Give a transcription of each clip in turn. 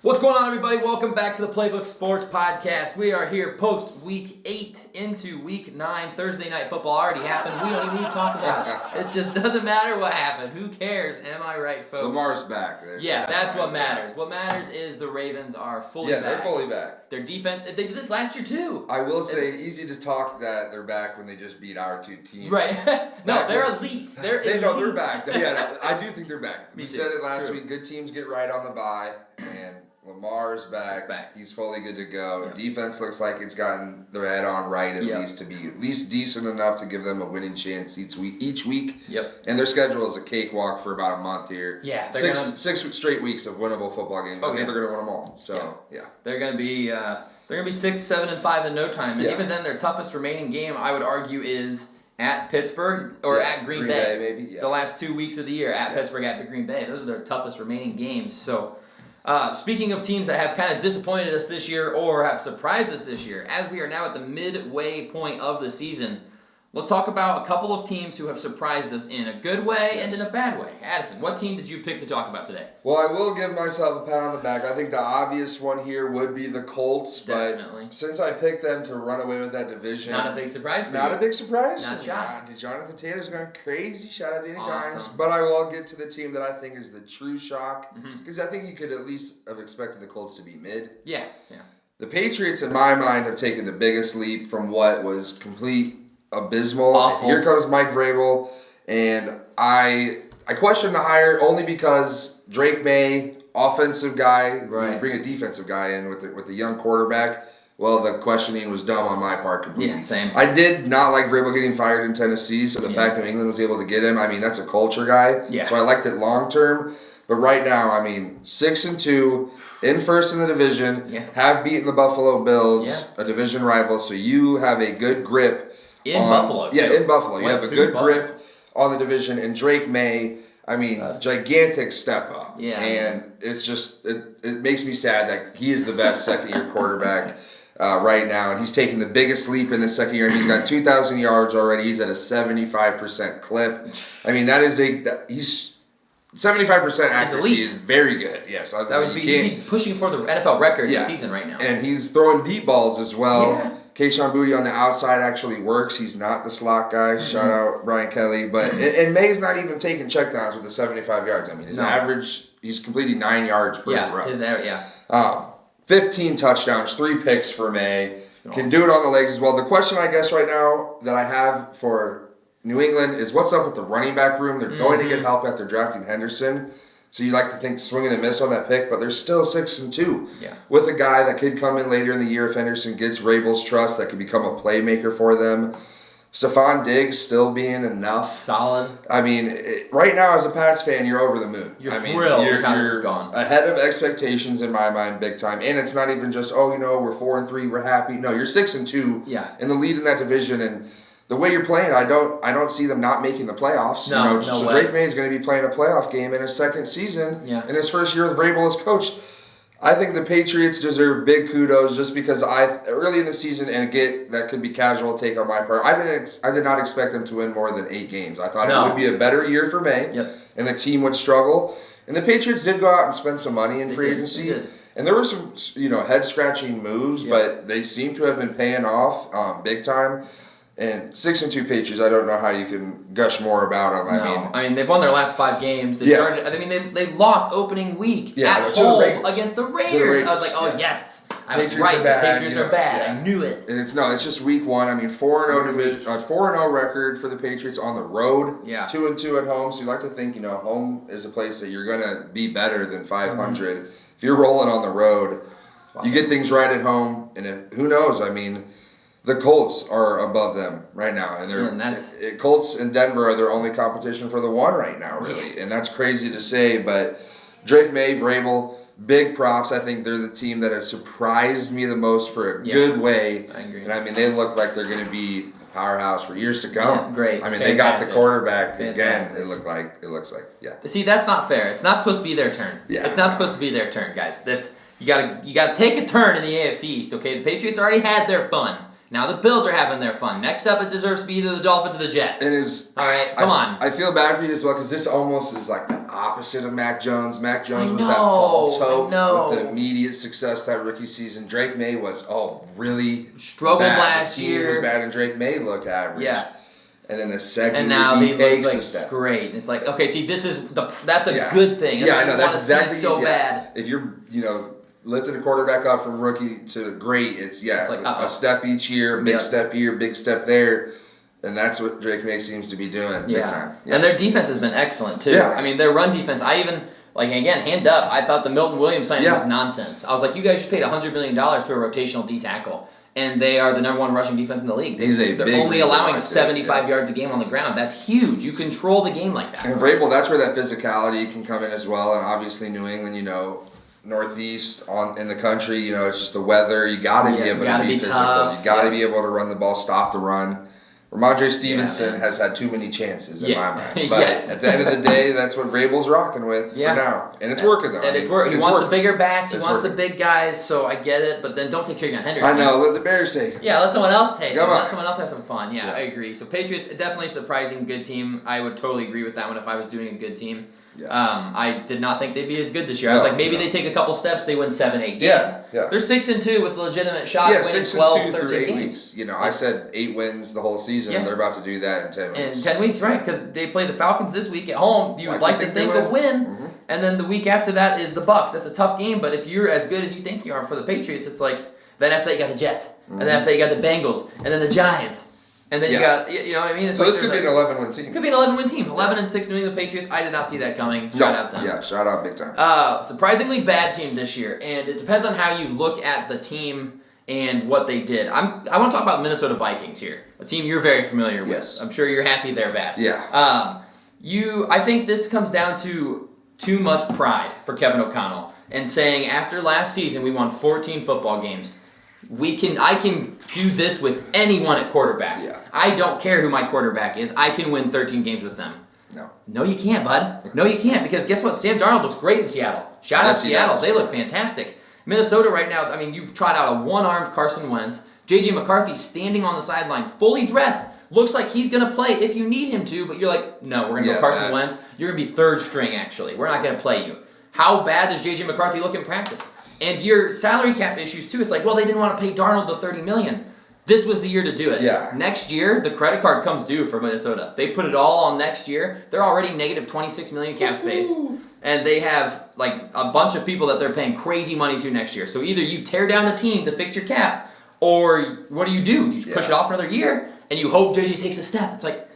What's going on, everybody? Welcome back to the Playbook Sports Podcast. We are here post Week 8 into Week 9. Thursday Night Football already happened. We don't even need to talk about it. It just doesn't matter what happened. Who cares? Am I right, folks? Lamar's back. That's what matters. What matters is the Ravens are fully back. Yeah, they're fully back. Their defense, they did this last year too. I will say, easy to talk that they're back when they just beat our two teams. Right. No, they're elite. They're back. Yeah, I do think they're back. Me we too. said it last True. week. Good teams get right on the bye, and Lamar's back. He's fully good to go. Yep. Defense looks like it's gotten their head on right at least to be at least decent enough to give them a winning chance each week. Yep. And their schedule is a cakewalk for about a month here. Yeah. Six straight weeks of winnable football games. I think they're going to win them all. So yeah. They're going to be 6, 7, and 5 in no time, and even then, their toughest remaining game, I would argue, is at Pittsburgh or at Green Bay. Maybe. Yeah. The last 2 weeks of the year at Pittsburgh, at Green Bay. Those are their toughest remaining games. So, speaking of teams that have kind of disappointed us this year or have surprised us this year, as we are now at the midway point of the season, let's talk about a couple of teams who have surprised us in a good way and in a bad way. Addison, what team did you pick to talk about today? Well, I will give myself a pat on the back. I think the obvious one here would be the Colts. Definitely. But since I picked them to run away with that division. Not a big surprise for you. Not a big surprise. Not shocked. Jonathan Taylor's going crazy. Shout out to Danny Awesome. Dimes. But I will get to the team that I think is the true shock. Mm-hmm. Because I think you could at least have expected the Colts to be mid. Yeah. The Patriots, in my mind, have taken the biggest leap from what was complete abysmal. Awful. Here comes Mike Vrabel, and I question the hire only because Drake May, offensive guy, right. You bring a defensive guy in with a young quarterback. Well, the questioning was dumb on my part completely. Yeah, same. I did not like Vrabel getting fired in Tennessee, so the fact that New England was able to get him, I mean, that's a culture guy. Yeah. So I liked it long term. But right now, I mean, 6-2, in first in the division, have beaten the Buffalo Bills, a division rival, so you have a good grip. In Buffalo. Yeah, in Buffalo. You have a good Buffalo. grip on the division. And Drake May, I mean, gigantic step up. Yeah. And it's just, it makes me sad that he is the best second-year quarterback right now. And he's taking the biggest leap in the second year. He's got 2,000 yards already. He's at a 75% clip. I mean, he's 75% accuracy is very good. Yes. That would be, he'd be pushing for the NFL record this season right now. And he's throwing deep balls as well. Yeah. Keyshawn Boutte on the outside actually works. He's not the slot guy. Mm-hmm. Shout out Brian Kelly. But and May's not even taking checkdowns with the 75 yards. I mean, his average, he's completing 9 yards per throw. 15 touchdowns, 3 picks for May. Can do it on the legs as well. The question, I guess, right now that I have for New England is what's up with the running back room? They're going to get help after drafting Henderson. So you like to think swing and a miss on that pick, but they're still 6-2 with a guy that could come in later in the year if Henderson gets Vrabel's trust that could become a playmaker for them. Stephon Diggs still being enough. Solid. I mean, right now as a Pats fan, you're over the moon. You're thrilled because it's gone. Ahead of expectations in my mind, big time. And it's not even just, we're 4-3, we're happy. No, you're 6-2 in the lead in that division. And the way you're playing, I don't see them not making the playoffs. No way. Drake May is going to be playing a playoff game in his second season in his first year with Vrabel as coach. I think the Patriots deserve big kudos just because early in the season, and again, that could be casual take on my part. I did not expect them to win more than 8 games. I thought it would be a better year for May, and the team would struggle. And the Patriots did go out and spend some money in free agency, and there were some head scratching moves, but they seem to have been paying off big time. And 6-2 Patriots, I don't know how you can gush more about them. I mean, they've won their last 5 games. They started. I mean, they lost opening week at home against the Raiders. I was like, yes, I was right. The Patriots are bad. I knew it. And it's just week 1. I mean, 4-0 division, 4-0 record for the Patriots on the road. 2-2 at home. So you like to think, home is a place that you're gonna be better than 500. Mm-hmm. If you're rolling on the road, you get things right at home, and who knows? I mean. The Colts are above them right now, and Colts and Denver are their only competition for the 1 right now, really, and that's crazy to say. But Drake May, Vrabel, big props. I think they're the team that has surprised me the most for a good way. I agree. And I mean, they look like they're going to be a powerhouse for years to come. Yeah, great. I mean, they got the quarterback again. It looks like. See, that's not fair. It's not supposed to be their turn. Yeah. It's not supposed to be their turn, guys. You gotta take a turn in the AFC East. Okay, the Patriots already had their fun. Now the Bills are having their fun. Next up, it deserves to be either the Dolphins or the Jets. All right, come on. I feel bad for you as well because this almost is like the opposite of Mac Jones. Mac Jones was that false hope with the immediate success that rookie season. Drake May was really struggled bad. last the team year. Was bad, and Drake May looked average. Yeah. And then the second and now he takes a step. Great. It's like, okay, see, that's a good thing. That's I know. That's exactly so bad. If you're, lifting a quarterback up from rookie to great, it's like a step each year, big step here, big step there. And that's what Drake May seems to be doing big time. Yeah. And their defense has been excellent, too. Yeah. I mean, their run defense, again, hand up, I thought the Milton Williams signing was nonsense. I was like, you guys just paid $100 million for a rotational D tackle. And they are the number one rushing defense in the league. They're only allowing 75 yards a game on the ground. That's huge. You control the game like that. And Vrabel, that's where that physicality can come in as well. And obviously New England, Northeast in the country, it's just the weather. You got to be able to be physical. Tough. You got to be able to run the ball, stop the run. Ramondre Stevenson has had too many chances in my mind. But at the end of the day, that's what Vrabel's rocking with for now. And it's working, though. And it's working. He wants the bigger backs. He wants the big guys, so I get it. But then don't take Travion Henderson. I know. Let the Bears take it. Yeah, let someone else take it. Let someone else have some fun. Yeah, I agree. So Patriots, definitely a surprising good team. I would totally agree with that one if I was doing a good team. Yeah. I did not think they'd be as good this year. I was like, maybe they take a couple steps, they win 7-8 games. Yeah. They're 6-2 with legitimate shots, winning 12, 13 games. Weeks. I said 8 wins the whole season, and they're about to do that in 10 weeks. In 10 weeks, right? Because they play the Falcons this week at home. You would like to think a win, and then the week after that is the Bucs. That's a tough game, but if you're as good as you think you are for the Patriots, it's like then after that you got the Jets, and then after that you got the Bengals, and then the Giants. And then you got, you know what I mean? It's so this could be an 11-win team. Could be an 11-win team. 11-6 New England Patriots. I did not see that coming. Shout out them. Yeah, shout out big time. Surprisingly bad team this year, and it depends on how you look at the team and what they did. I want to talk about Minnesota Vikings here, a team you're very familiar with. Yes. I'm sure you're happy they're bad. Yeah. I think this comes down to too much pride for Kevin O'Connell and saying after last season we won 14 football games. I can do this with anyone at quarterback. Yeah. I don't care who my quarterback is. I can win 13 games with them. No, you can't, bud. No, you can't, because guess what? Sam Darnold looks great in Seattle. Shout out Seattle. They look fantastic. Minnesota right now, you've tried out a one-armed Carson Wentz. J.J. McCarthy standing on the sideline, fully dressed. Looks like he's going to play if you need him to, but you're like, no, we're going to go Carson Wentz. You're going to be third string, actually. We're not going to play you. How bad does J.J. McCarthy look in practice? And your salary cap issues, too. It's like, well, they didn't want to pay Darnold the $30 million. This was the year to do it. Yeah. Next year, the credit card comes due for Minnesota. They put it all on next year. They're already negative $26 million cap space. And they have a bunch of people that they're paying crazy money to next year. So either you tear down the team to fix your cap, or what do? You just push it off another year, and you hope JJ takes a step. It's like,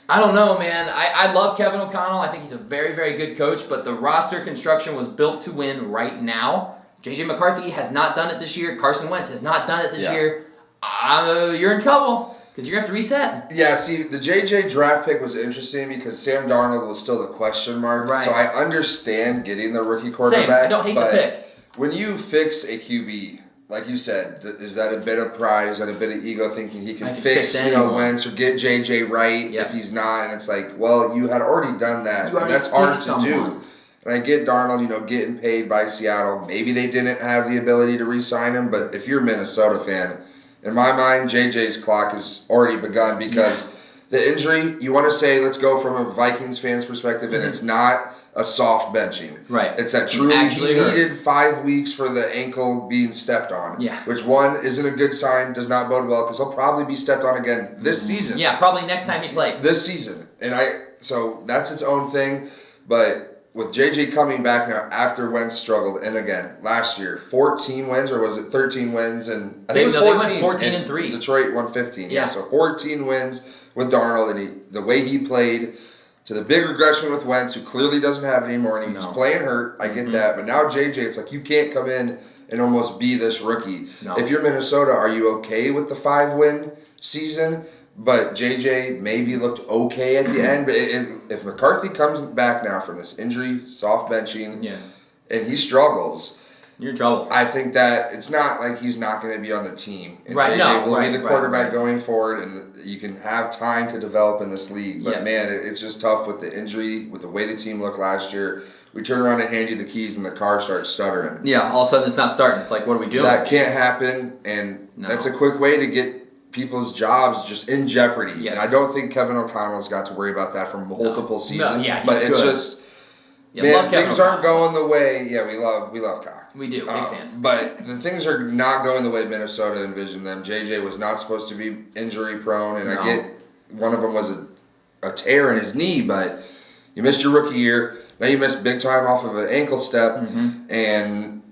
I don't know, man. I love Kevin O'Connell. I think he's a very, very good coach, but the roster construction was built to win right now. J.J. McCarthy has not done it this year. Carson Wentz has not done it this year. You're in trouble because you're going to have to reset. Yeah, see, the J.J. draft pick was interesting because Sam Darnold was still the question mark. Right. So I understand getting the rookie quarterback. Same. I don't hate the pick. When you fix a QB, like you said, is that a bit of pride? Is that a bit of ego thinking he can fix Wentz or get J.J. right if he's not? And it's like, well, you had already done that. And that's hard to do. And I get Darnold, getting paid by Seattle. Maybe they didn't have the ability to re-sign him, but if you're a Minnesota fan, in my mind, JJ's clock has already begun because the injury, you want to say, let's go from a Vikings fan's perspective, and it's not a soft benching. Right. It's that truly he needed 5 weeks for the ankle being stepped on. Yeah. Which, one, isn't a good sign, does not bode well, because he'll probably be stepped on again this season. Yeah, probably next time he plays. This season. So that's its own thing, but with JJ coming back now after Wentz struggled, and again, last year, 14 wins, or was it 13 wins? And I think it was 14. They went 14-3. Detroit won 15. Yeah, so 14 wins with Darnold, and the way he played, to the big regression with Wentz, who clearly doesn't have it anymore, and he was playing hurt. I get that. But now JJ, it's like you can't come in and almost be this rookie. No. If you're Minnesota, are you okay with the 5-win season? But JJ maybe looked okay at the end. But if McCarthy comes back now from this injury, soft benching, and he struggles, you're in trouble. I think that it's not like he's not going to be on the team. And right, JJ will be the quarterback going forward, and you can have time to develop in this league. But man, it's just tough with the injury, with the way the team looked last year. We turn around and hand you the keys, and the car starts stuttering. Yeah, all of a sudden it's not starting. It's like, what are we doing? That can't happen, and that's a quick way to get people's jobs just in jeopardy. Yes. And I don't think Kevin O'Connell's got to worry about that for multiple seasons. No, yeah, but it's good. just, man, things aren't going the way. Yeah, we love Cock. We do, big fans. But the things are not going the way Minnesota envisioned them. JJ was not supposed to be injury prone, and I get one of them was a tear in his knee, but you missed your rookie year. Now you missed big time off of an ankle step, and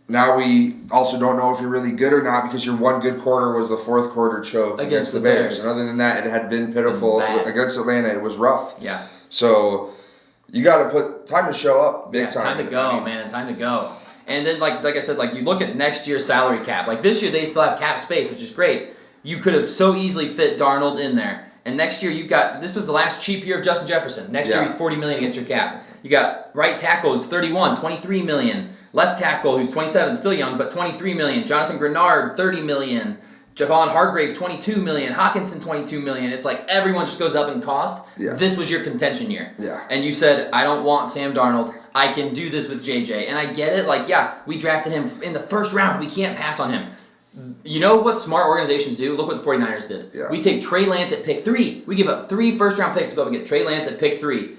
now we also don't know if you're really good or not because your one good quarter was the fourth quarter choke against the Bears. And other than that, it had been pitiful. Against Atlanta, it was rough. Yeah. So you got to put time to show up big time. Time to go, man. Time to go. And then, like I said, like you look at next year's salary cap. Like this year, they still have cap space, which is great. You could have so easily fit Darnold in there. And next year, you've got, this was the last cheap year of Justin Jefferson. Next year, he's $40 million against your cap. You got right tackle who's 31, $23 million. Left tackle who's 27, still young, but $23 million. Jonathan Grenard, $30 million. Javon Hargrave, $22 million. Hawkinson, $22 million. It's like everyone just goes up in cost. Yeah. This was your contention year. Yeah. And you said, I don't want Sam Darnold. I can do this with JJ. And I get it. Like, yeah, we drafted him in the first round. We can't pass on him. You know what smart organizations do? Look what the 49ers did. Yeah. We take Trey Lance at pick 3. We give up 3 first-round picks to go and get Trey Lance at pick 3.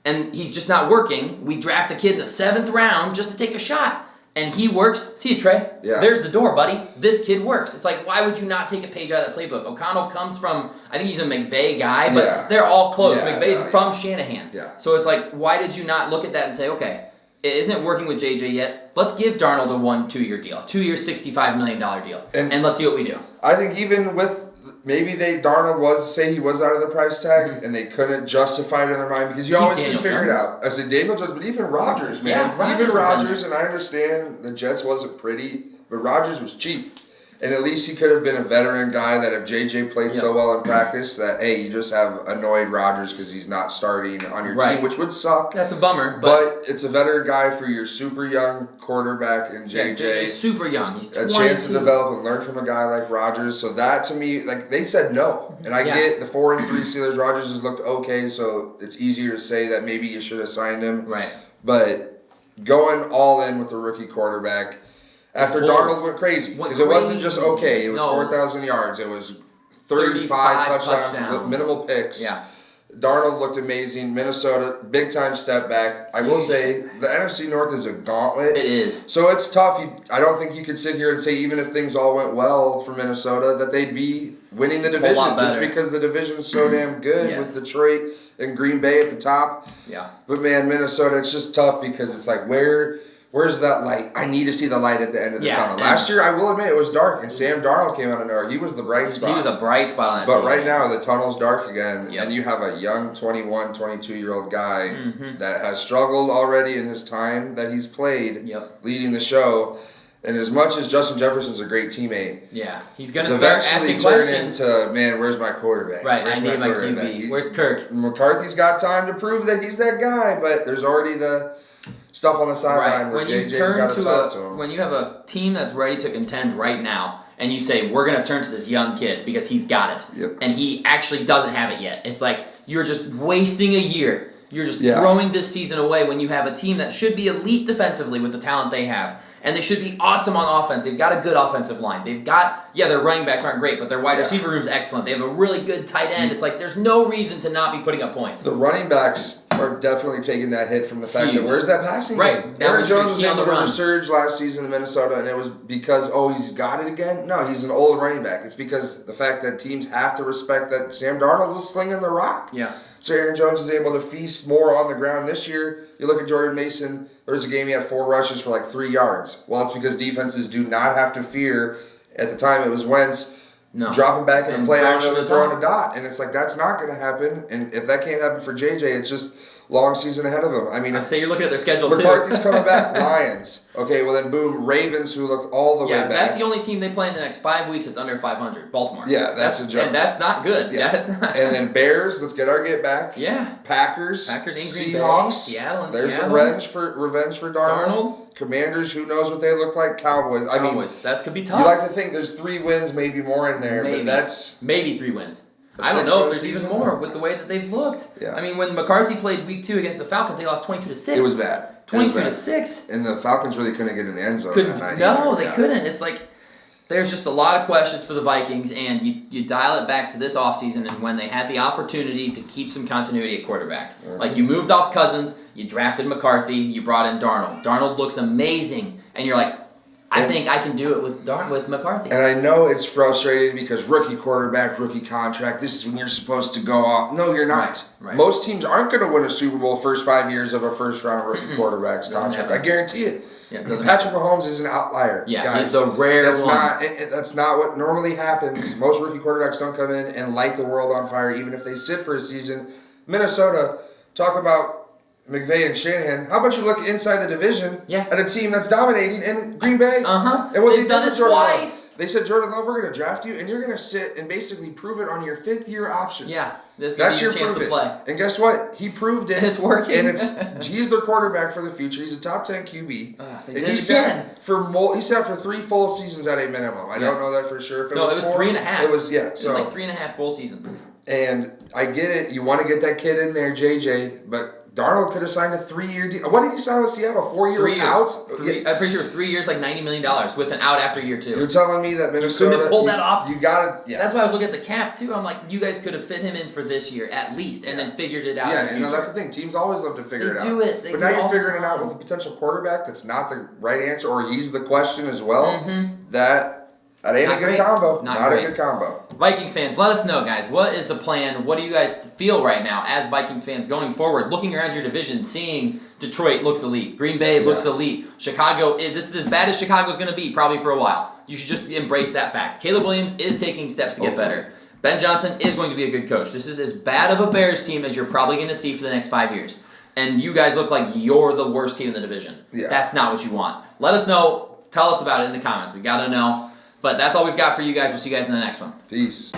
And he's just not working. We draft a kid in the 7th round just to take a shot. And he works. See you, Trey. Yeah. There's the door, buddy. This kid works. It's like, why would you not take a page out of that playbook? O'Connell comes from, I think he's a McVay guy, but they're all close. McVay's from Shanahan. Yeah. So it's like, why did you not look at that and say, okay, it isn't working with JJ yet. Let's give Darnold a 1-2-year deal. 2-year, $65 million deal. And let's see what we do. I think even with, maybe Darnold he was out of the price tag, and they couldn't justify it in their mind because you always can figure it out. I said Daniel Jones, but even Rodgers, man. Even Rodgers, and I understand the Jets wasn't pretty, but Rodgers was cheap. And at least he could have been a veteran guy that if JJ played so well in practice that, hey, you just have annoyed Rodgers because he's not starting on your team, which would suck. That's a bummer. But it's a veteran guy for your super young quarterback in JJ. Yeah, JJ's super young. He's 22. A chance to develop and learn from a guy like Rodgers. So that, to me, like, they said no. And I get the 4-3 Steelers. Rodgers has looked okay, so it's easier to say that maybe you should have signed him. Right. But going all in with the rookie quarterback – after Darnold went crazy, because it wasn't just okay. It was 4,000 yards. It was 35 touchdowns with minimal picks. Yeah. Darnold looked amazing. Minnesota, big time step back. I will say the NFC North is a gauntlet. It is. So it's tough. I don't think you could sit here and say even if things all went well for Minnesota that they'd be winning the division just because the division's so damn good with Detroit and Green Bay at the top. Yeah. But man, Minnesota, it's just tough because it's like Where's that light? I need to see the light at the end of the tunnel. Last year, I will admit, it was dark, and Sam Darnold came out of nowhere. He was the bright spot. He was a bright spot on that But team. right now, the tunnel's dark again, and you have a young 21, 22-year-old guy that has struggled already in his time that he's played leading the show. And as much as Justin Jefferson's a great teammate, he's going to start asking questions. Turn into, man, where's my quarterback? Right, I need my QB. Where's Kirk? McCarthy's got time to prove that he's that guy, but there's already the stuff on the sideline where JJ's got to talk to him. When you have a team that's ready to contend right now, and you say, we're going to turn to this young kid because he's got it, and he actually doesn't have it yet. It's like you're just wasting a year. You're just throwing this season away when you have a team that should be elite defensively with the talent they have. And they should be awesome on offense. They've got a good offensive line. They've got, their running backs aren't great, but their wide receiver room's excellent. They have a really good tight end. It's like there's no reason to not be putting up points. The running backs are definitely taking that hit from the fact that where's that passing game? Aaron Jones was able to resurge last season in Minnesota, and it was because, he's got it again? No, he's an old running back. It's because the fact that teams have to respect that Sam Darnold was slinging the rock. Yeah. So Aaron Jones is able to feast more on the ground this year. You look at Jordan Mason, there was a game he had 4 rushes for like 3 yards. Well, it's because defenses do not have to fear. At the time, it was Wentz dropping back in the play action and throwing a dot. And it's like, that's not going to happen. And if that can't happen for JJ, it's just long season ahead of him. I mean, I say you're looking at their schedule McCarthy's coming back, Lions. Okay, well then boom, Ravens, who look all the way back. That's the only team they play in the next 5 weeks that's under 500. Baltimore. Yeah, that's a joke. And that's not good. Yeah. That's not. And then Bears, let's get our get back. Yeah. Packers in Green Seahawks, Bay, Seattle, and there's Seattle. revenge for Darnold. Commanders, who knows what they look like. Cowboys. I mean, that could be tough. You like to think there's 3 wins, maybe more in there, but that's maybe 3 wins. I don't know if there's even more with the way that they've looked. Yeah. I mean, when McCarthy played week 2 against the Falcons, they lost 22-6. It was bad. 22-6. And the Falcons really couldn't get in the end zone. They couldn't. It's like There's just a lot of questions for the Vikings, and you dial it back to this offseason and when they had the opportunity to keep some continuity at quarterback. Mm-hmm. Like, you moved off Cousins, you drafted McCarthy, you brought in Darnold. Darnold looks amazing, and you're like, I think I can do it with McCarthy. And I know it's frustrating because rookie quarterback, rookie contract, this is when you're supposed to go off. No, you're not. Right. Most teams aren't going to win a Super Bowl first 5 years of a first-round rookie quarterback's contract. I guarantee it. Yeah, Patrick Mahomes is an outlier. Yeah, guys. he's a rare one. That's not what normally happens. Most rookie quarterbacks don't come in and light the world on fire, even if they sit for a season. Minnesota, talk about McVay and Shanahan. How about you look inside the division at a team that's dominating in Green Bay? And what they've done it twice. They said, Jordan Love, we're going to draft you, and you're going to sit and basically prove it on your 5th-year option. Yeah, this is going to be your chance to play. And guess what? He proved it. And it's working. And he's their quarterback for the future. He's a top 10 QB. They did it again. He sat for 3 full seasons at a minimum. I don't know that for sure. If it was 3.5. It was, It was like 3.5 full seasons. And I get it. You want to get that kid in there, JJ, but Darnold could have signed a 3-year deal. What did he sign with Seattle? 4 years? 3 years. Outs? I'm pretty sure it was 3 years, like $90 million, with an out after year 2. You're telling me that Minnesota... You couldn't have pulled that off? You got it. Yeah. That's why I was looking at the cap, too. I'm like, you guys could have fit him in for this year, at least, and then figured it out. Yeah, and that's the thing. Teams always love to figure it out. They do it. But now you're figuring it out with a potential quarterback that's not the right answer, or he's the question as well. That ain't a good combo. Not a good combo. Vikings fans, let us know, guys. What is the plan? What do you guys feel right now as Vikings fans going forward? Looking around your division, seeing Detroit looks elite. Green Bay looks elite. Chicago, this is as bad as Chicago's going to be probably for a while. You should just embrace that fact. Caleb Williams is taking steps to get better. Ben Johnson is going to be a good coach. This is as bad of a Bears team as you're probably going to see for the next 5 years. And you guys look like you're the worst team in the division. Yeah. That's not what you want. Let us know. Tell us about it in the comments. We got to know. But that's all we've got for you guys. We'll see you guys in the next one. Peace.